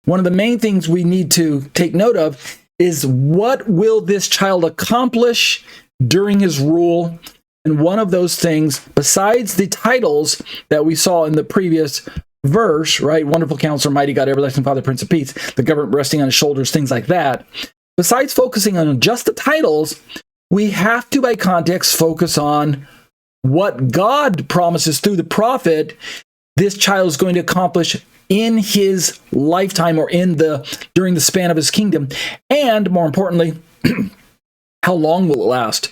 one of the main things we need to take note of is, what will this child accomplish during his rule? And one of those things, besides the titles that we saw in the previous verse, right? Wonderful Counselor, Mighty God, Everlasting Father, Prince of Peace, the government resting on his shoulders, things like that. Besides focusing on just the titles, we have to, by context, focus on what God promises through the prophet this child is going to accomplish in his lifetime, or during the span of his kingdom. And more importantly, how long will it last?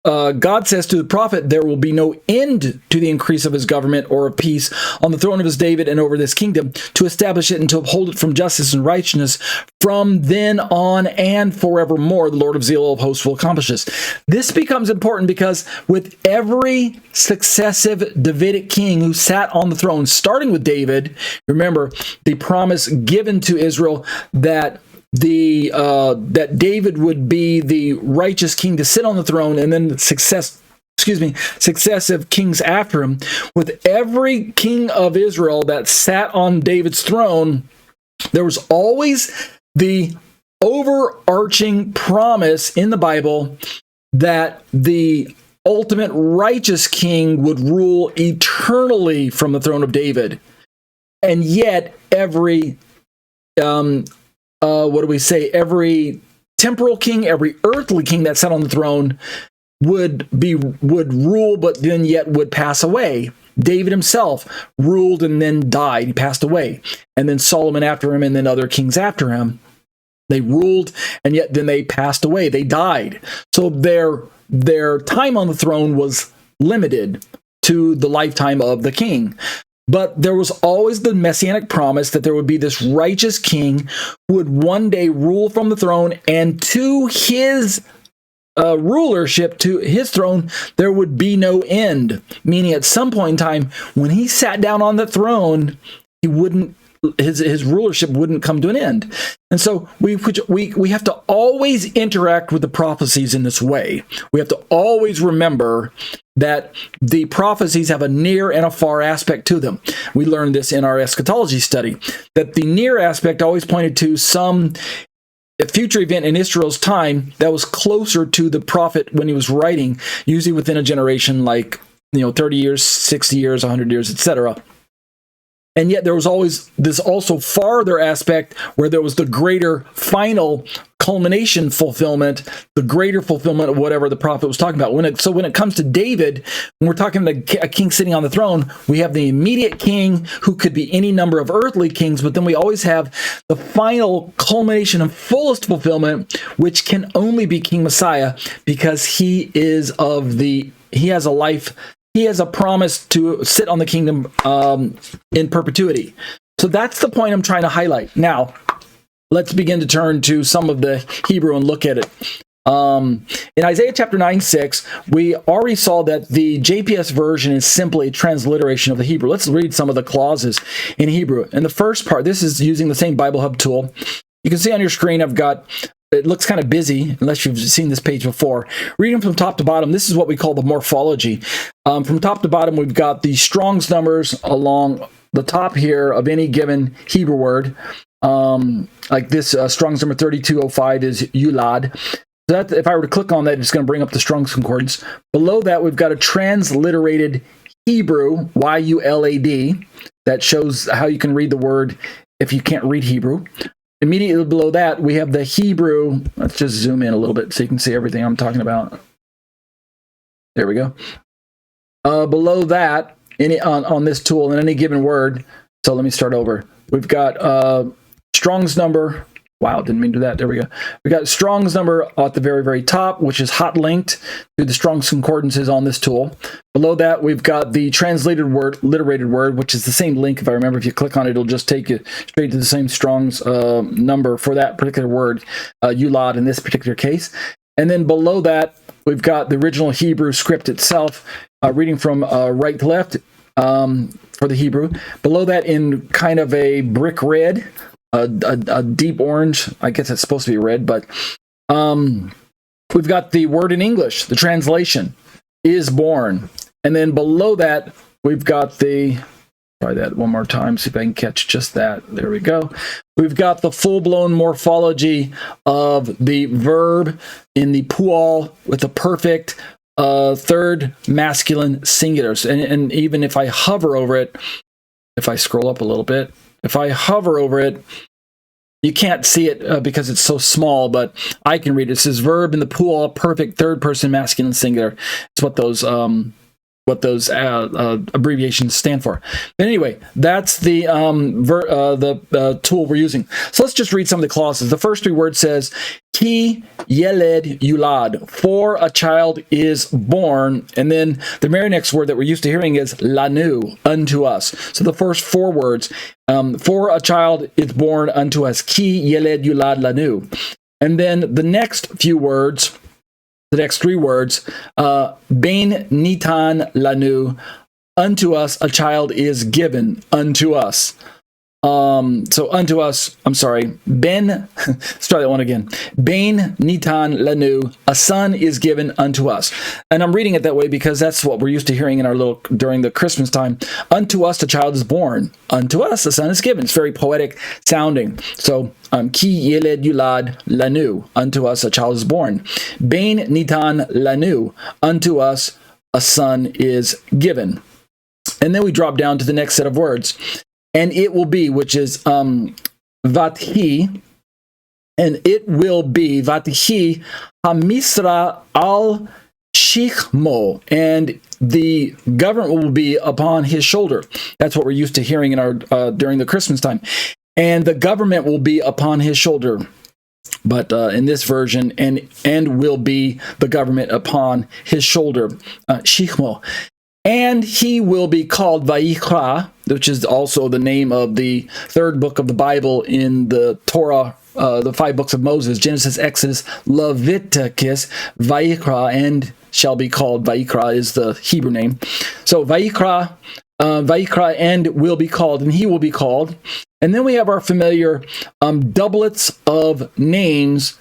God says to the prophet, there will be no end to the increase of his government or of peace on the throne of his David and over this kingdom, to establish it and to uphold it from justice and righteousness from then on and forevermore. The Lord of zeal of hosts will accomplish this. This becomes important because with every successive Davidic king who sat on the throne, starting with David, remember the promise given to Israel that that David would be the righteous king to sit on the throne, and then successive kings after him. With every king of Israel that sat on David's throne, there was always the overarching promise in the Bible that the ultimate righteous king would rule eternally from the throne of David. And yet every every temporal king, every earthly king that sat on the throne would rule, but then yet would pass away. David himself ruled and then died. He passed away. And then Solomon after him, and then other kings after him. They ruled, and yet then they passed away. They died. So their time on the throne was limited to the lifetime of the king. But there was always the messianic promise that there would be this righteous king who would one day rule from the throne, and to his rulership, to his throne, there would be no end. Meaning at some point in time, when he sat down on the throne, his rulership wouldn't come to an end. And so we have to always interact with the prophecies in this way. We have to always remember that the prophecies have a near and a far aspect to them. We learned this in our eschatology study, that the near aspect always pointed to some future event in Israel's time that was closer to the prophet when he was writing, usually within a generation, like 30 years, 60 years, 100 years, etc. And yet there was always this also farther aspect where there was the greater final culmination fulfillment, the greater fulfillment of whatever the prophet was talking about. When it comes to David, when we're talking about a king sitting on the throne, we have the immediate king who could be any number of earthly kings, but then we always have the final culmination and fullest fulfillment, which can only be King Messiah, because he has a promise to sit on the kingdom in perpetuity. So that's the point I'm trying to highlight. Now, let's begin to turn to some of the Hebrew and look at it. In Isaiah chapter 9:6, we already saw that the JPS version is simply a transliteration of the Hebrew. Let's read some of the clauses in Hebrew. In the first part, this is using the same Bible Hub tool. You can see on your screen, it looks kind of busy, unless you've seen this page before. Reading from top to bottom, this is what we call the morphology. From top to bottom, we've got the Strong's numbers along the top here of any given Hebrew word. Like this, Strong's number 3205 is Yulad. So that, if I were to click on that, it's going to bring up the Strong's Concordance. Below that, we've got a transliterated Hebrew, Y-U-L-A-D, that shows how you can read the word if you can't read Hebrew. Immediately below that, we have the Hebrew. Let's just zoom in a little bit so you can see everything I'm talking about. There we go. Below that, on this tool, in any given word, so let me start over. We've got Strong's number. Wow, didn't mean to do that. There we go. We got Strong's number at the very, very top, which is hot linked to the Strong's Concordances on this tool. Below that, we've got the translated word, literated word, which is the same link. If I remember, if you click on it, it'll just take you straight to the same Strong's number for that particular word, Yulad in this particular case. And then below that, we've got the original Hebrew script itself, reading from right to left for the Hebrew. Below that, in kind of a brick red, a deep orange, I guess it's supposed to be red, but we've got the word in English, the translation, is born. And then below that, we've got the try that one more time, see if I can catch just that. There we go. We've got the full-blown morphology of the verb in the pual with the perfect third masculine singulars. And even if I hover over it, if I scroll up a little bit, if I hover over it, you can't see it because it's so small, but I can read it. It says verb in the pual, perfect third person masculine singular. It's what those abbreviations stand for. But anyway, that's the tool we're using. So let's just read some of the clauses. The first three words says, Ki yeled yulad, for a child is born. And then the very next word that we're used to hearing is lanu, unto us. So the first four words, for a child is born unto us, Ki yeled yulad lanu. And then the next few words, the next three words, ben-Nitan lanu, unto us a child is given unto us. So unto us, I'm sorry, let's try that one again. Ben-Nitan lanu, a son is given unto us. And I'm reading it that way because that's what we're used to hearing in our during the Christmas time. Unto us a child is born. Unto us a son is given. It's very poetic sounding. So, Ki yeled yulad lanu, unto us a child is born. Ben-Nitan lanu, unto us a son is given. And then we drop down to the next set of words. And it will be, which is vathi, and it will be vathi hamisra al shichmo, and the government will be upon his shoulder. That's what we're used to hearing in our during the Christmas time. And the government will be upon his shoulder. But in this version, and will be the government upon his shoulder, shichmo. And he will be called Vayikra, which is also the name of the third book of the Bible in the Torah, the 5 books of Moses, Genesis, Exodus, Leviticus, Vayikra, and shall be called. Vayikra is the Hebrew name. So Vayikra, and will be called, and he will be called. And then we have our familiar doublets of names,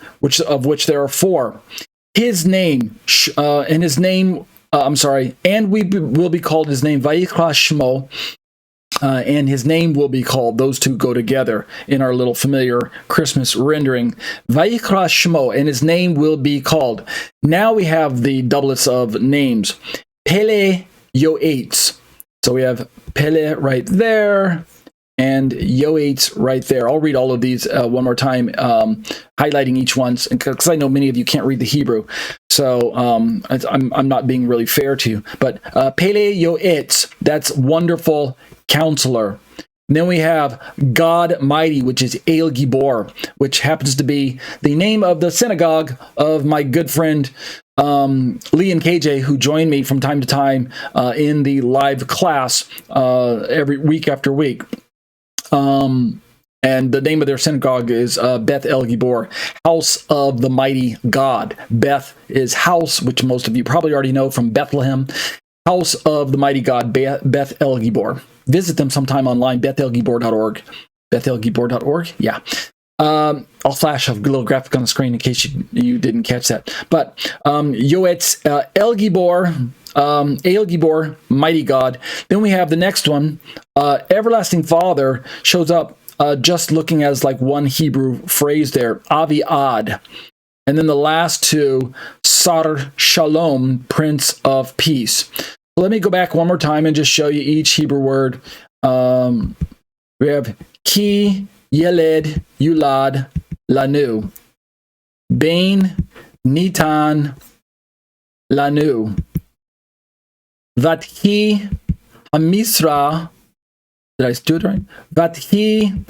of which there are 4. His name, and his name, and we will be called his name, Vayikra Shmo, and his name will be called. Those two go together in our little familiar Christmas rendering. Vayikra Shmo, and his name will be called. Now we have the doublets of names. Pele Yoetz. So we have Pele right there, and Yoetz right there. I'll read all of these one more time, highlighting each one, because I know many of you can't read the Hebrew, so I'm not being really fair to you. But Pele Yoetz, that's wonderful counselor. And then we have God Mighty, which is El Gibor, which happens to be the name of the synagogue of my good friend Lee and KJ, who join me from time to time in the live class every week after week. And the name of their synagogue is Beth El Gibor, House of the Mighty God. Beth is house, which most of you probably already know from Bethlehem. House of the Mighty God, Beth El Gibor. Visit them sometime online, bethelgibor.org. Bethelgibor.org? Yeah. I'll flash a little graphic on the screen in case you didn't catch that. But Yoetz El Gibor, El Gibor, Mighty God. Then we have the next one. Everlasting Father shows up just looking as like one Hebrew phrase there, Avi Ad. And then the last two, Sar Shalom, Prince of Peace. So let me go back one more time and just show you each Hebrew word. We have Ki Yeled Yulad Lanu, Bain Nitan Lanu, Vathi Hamisra. Did I do it right? Vathi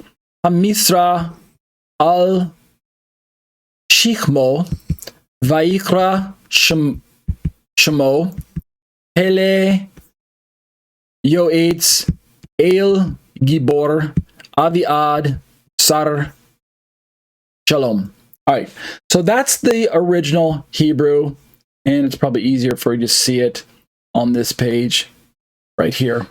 Hamisra al Shichmo, Vayikra Shemo, Pele Yoetz, El Gibor, Aviad, Sar Shalom. All right, so that's the original Hebrew, and it's probably easier for you to see it on this page right here.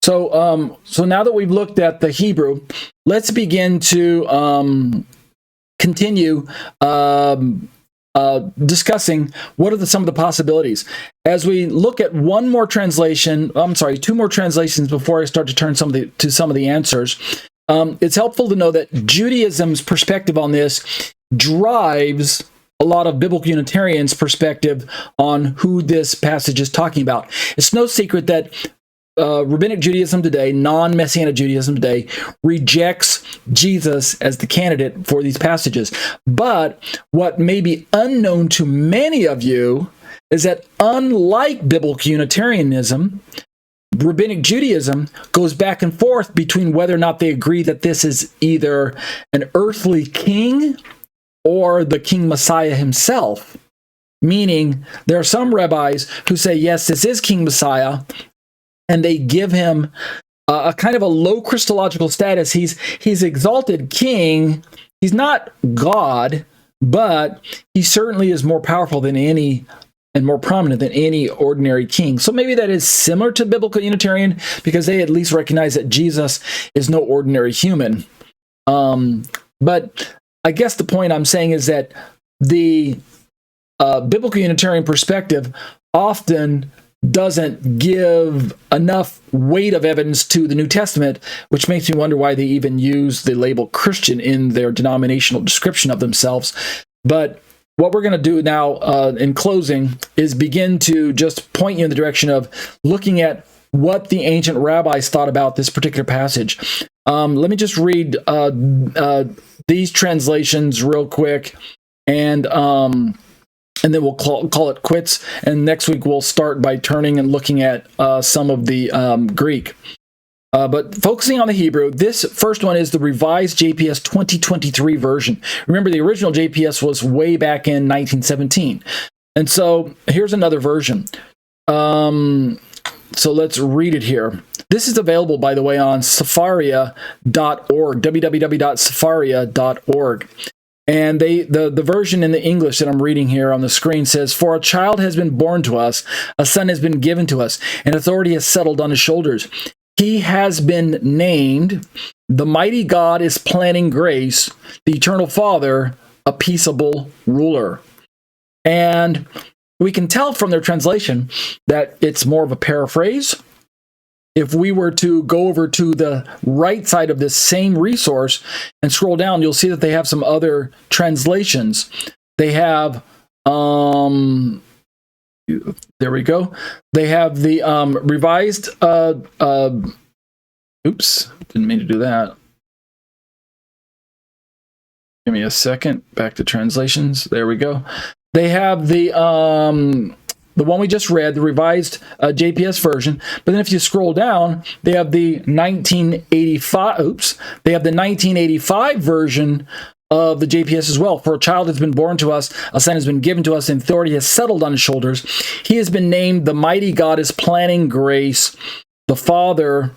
So, so now that we've looked at the Hebrew, let's begin to continue discussing what are some of the possibilities. As we look at two more translations before I start to turn to some of the answers, it's helpful to know that Judaism's perspective on this drives a lot of biblical Unitarians' perspective on who this passage is talking about. It's no secret that Rabbinic Judaism today, non-Messianic Judaism today, rejects Jesus as the candidate for these passages. But what may be unknown to many of you is that unlike biblical Unitarianism, Rabbinic Judaism goes back and forth between whether or not they agree that this is either an earthly king or the King Messiah himself. Meaning, there are some rabbis who say, yes, this is King Messiah, and they give him a kind of a low Christological status. He's exalted king. He's not God, but he certainly is more powerful than any and more prominent than any ordinary king. So maybe that is similar to biblical Unitarian because they at least recognize that Jesus is no ordinary human. But I guess the point I'm saying is that the biblical Unitarian perspective often doesn't give enough weight of evidence to the New Testament, which makes me wonder why they even use the label Christian in their denominational description of themselves. But what we're going to do now in closing is begin to just point you in the direction of looking at what the ancient rabbis thought about this particular passage. Let me just read these translations real quick, and then we'll call it quits. And next week we'll start by turning and looking at some of the Greek. But focusing on the Hebrew, this first one is the revised JPS 2023 version. Remember, the original JPS was way back in 1917. And so here's another version. So let's read it here. This is available, by the way, on Sefaria.org, www.sefaria.org. And the version in the English that I'm reading here on the screen says, "For a child has been born to us, a son has been given to us, and authority has settled on his shoulders. He has been named, the mighty God is planning grace, the eternal Father, a peaceable ruler." And we can tell from their translation that it's more of a paraphrase. If we were to go over to the right side of this same resource and scroll down, you'll see that they have some other translations. They have, there we go. They have the revised, oops, didn't mean to do that. Give me a second. Back to translations. There we go. They have the one we just read, the revised JPS version. But then if you scroll down, they have the 1985. They have the 1985 version of the JPS as well. "For a child has been born to us, a son has been given to us, and authority has settled on his shoulders. He has been named, the mighty God is planning grace, the Father,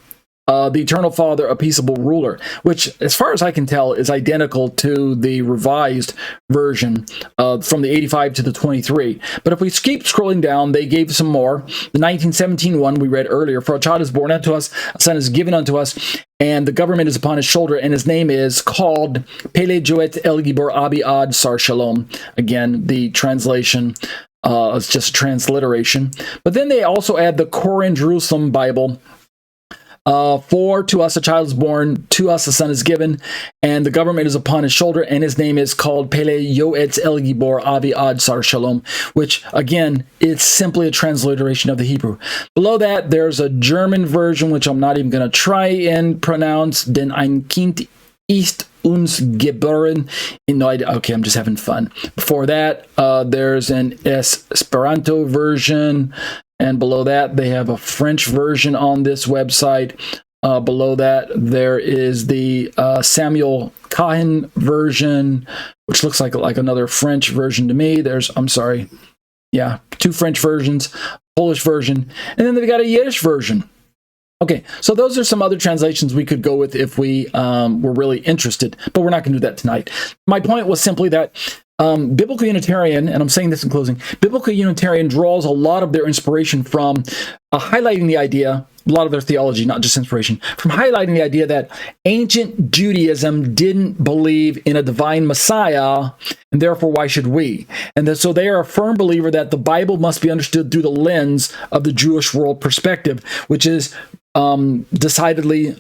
the eternal Father, a peaceable ruler," which, as far as I can tell, is identical to the revised version from the 85 to the 23. But if we keep scrolling down, they gave some more. The 1917 one we read earlier, "For a child is born unto us, a son is given unto us, and the government is upon his shoulder, and his name is called Pele Joet El Gibor Abi Ad Sar Shalom." Again, the translation is just a transliteration. But then they also add the Koran Jerusalem Bible. "For to us a child is born, to us a son is given, and the government is upon his shoulder, and his name is called Pele Yoetz El Gibor Avi Ad Sar Shalom," which, again, is simply a transliteration of the Hebrew. Below that, there's a German version, which I'm not even going to try and pronounce, "Den ein Kind ist uns geboren." Okay, I'm just having fun. Before that, there's an Esperanto version. And below that, they have a French version on this website. Below that, there is the Samuel Cohen version, which looks like another French version to me. Two French versions, Polish version, and then they've got a Yiddish version. Okay, so those are some other translations we could go with if we were really interested, but we're not going to do that tonight. My point was simply that Biblical Unitarian, and I'm saying this in closing, Biblical Unitarian draws a lot of their inspiration from highlighting the idea a lot of their theology, not just inspiration, from highlighting the idea that ancient Judaism didn't believe in a divine Messiah, and therefore why should we? And so they are a firm believer that the Bible must be understood through the lens of the Jewish world perspective, which is decidedly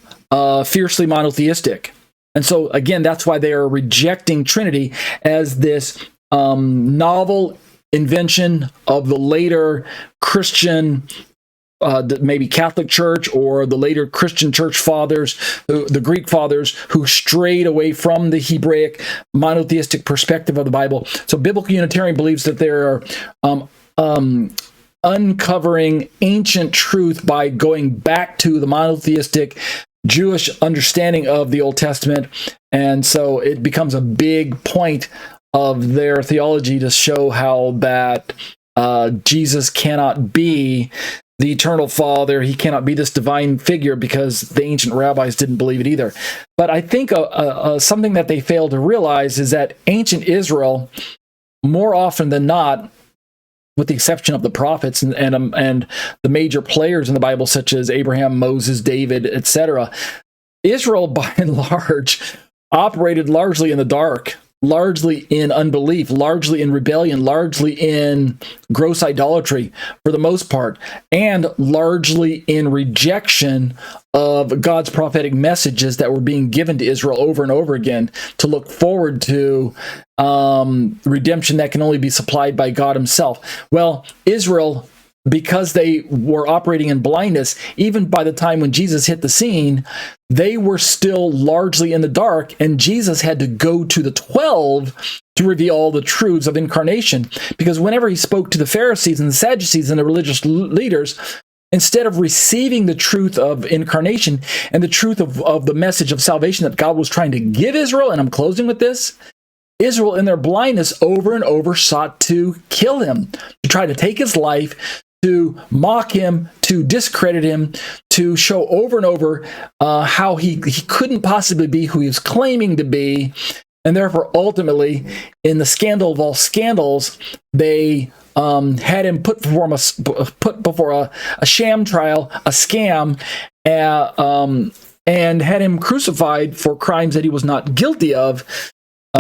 fiercely monotheistic. And so, again, that's why they are rejecting Trinity as this novel invention of the later Christian, maybe Catholic Church, or the later Christian church fathers, the Greek fathers, who strayed away from the Hebraic monotheistic perspective of the Bible. So biblical Unitarian believes that there are uncovering ancient truth by going back to the monotheistic Jewish understanding of the Old Testament. And so it becomes a big point of their theology to show how that Jesus cannot be the eternal Father. He cannot be this divine figure because the ancient rabbis didn't believe it either. But I think something that they fail to realize is that ancient Israel, more often than not, with the exception of the prophets and the major players in the Bible, such as Abraham, Moses, David, etc., Israel, by and large, operated largely in the dark, largely in unbelief, largely in rebellion, largely in gross idolatry for the most part, and largely in rejection of God's prophetic messages that were being given to Israel over and over again to look forward to redemption that can only be supplied by God himself. Well, Israel, because they were operating in blindness, even by the time when Jesus hit the scene, they were still largely in the dark, and Jesus had to go to the 12 to reveal all the truths of incarnation. Because whenever he spoke to the Pharisees and the Sadducees and the religious leaders, instead of receiving the truth of incarnation and the truth of the message of salvation that God was trying to give Israel, and I'm closing with this, Israel, in their blindness, over and over sought to kill him, to try to take his life, to mock him, to discredit him, to show over and over how he couldn't possibly be who he was claiming to be. And therefore, ultimately, in the scandal of all scandals, they had him put before a sham trial, a scam, and had him crucified for crimes that he was not guilty of,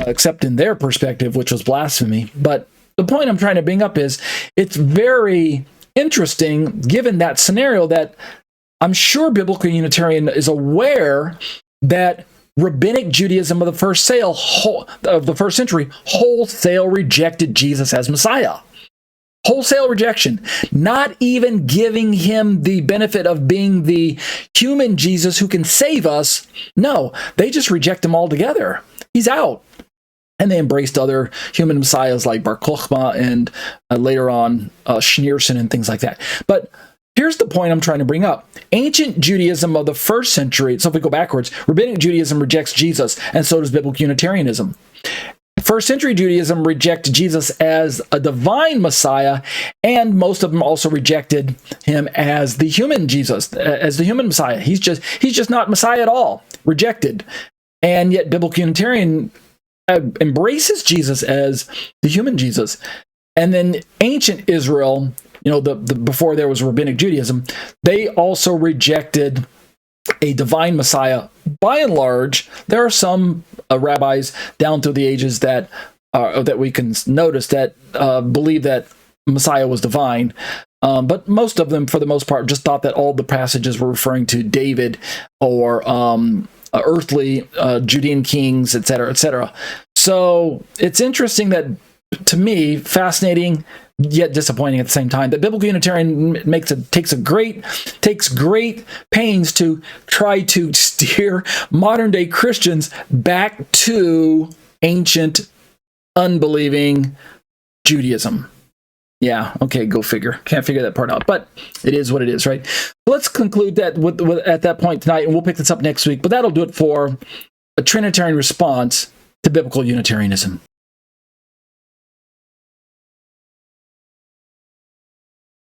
except in their perspective, which was blasphemy. But the point I'm trying to bring up is it's very interesting, given that scenario, that I'm sure biblical Unitarian is aware that rabbinic Judaism of the first century wholesale rejected Jesus as Messiah. Wholesale rejection, not even giving him the benefit of being the human Jesus who can save us. No, they just reject him altogether. He's out. And they embraced other human messiahs like Bar Kokhba and later on Schneerson and things like that. But here's the point I'm trying to bring up. Ancient Judaism of the first century, so if we go backwards, rabbinic Judaism rejects Jesus, and so does biblical Unitarianism. First century Judaism rejected Jesus as a divine Messiah, and most of them also rejected him as the human Jesus, as the human Messiah. He's just not Messiah at all. Rejected. And yet biblical Unitarian embraces Jesus as the human Jesus. And then ancient Israel, before there was rabbinic Judaism, they also rejected a divine Messiah. By and large, there are some rabbis down through the ages that we can notice that believe that Messiah was divine. But most of them, for the most part, just thought that all the passages were referring to David or earthly Judean kings, etc., etc. So it's interesting that, to me, fascinating yet disappointing at the same time, that biblical Unitarian takes great pains to try to steer modern day Christians back to ancient, unbelieving Judaism. Yeah, okay, go figure. Can't figure that part out, but it is what it is, right? Let's conclude that at that point tonight, and we'll pick this up next week, but that'll do it for a Trinitarian response to biblical Unitarianism.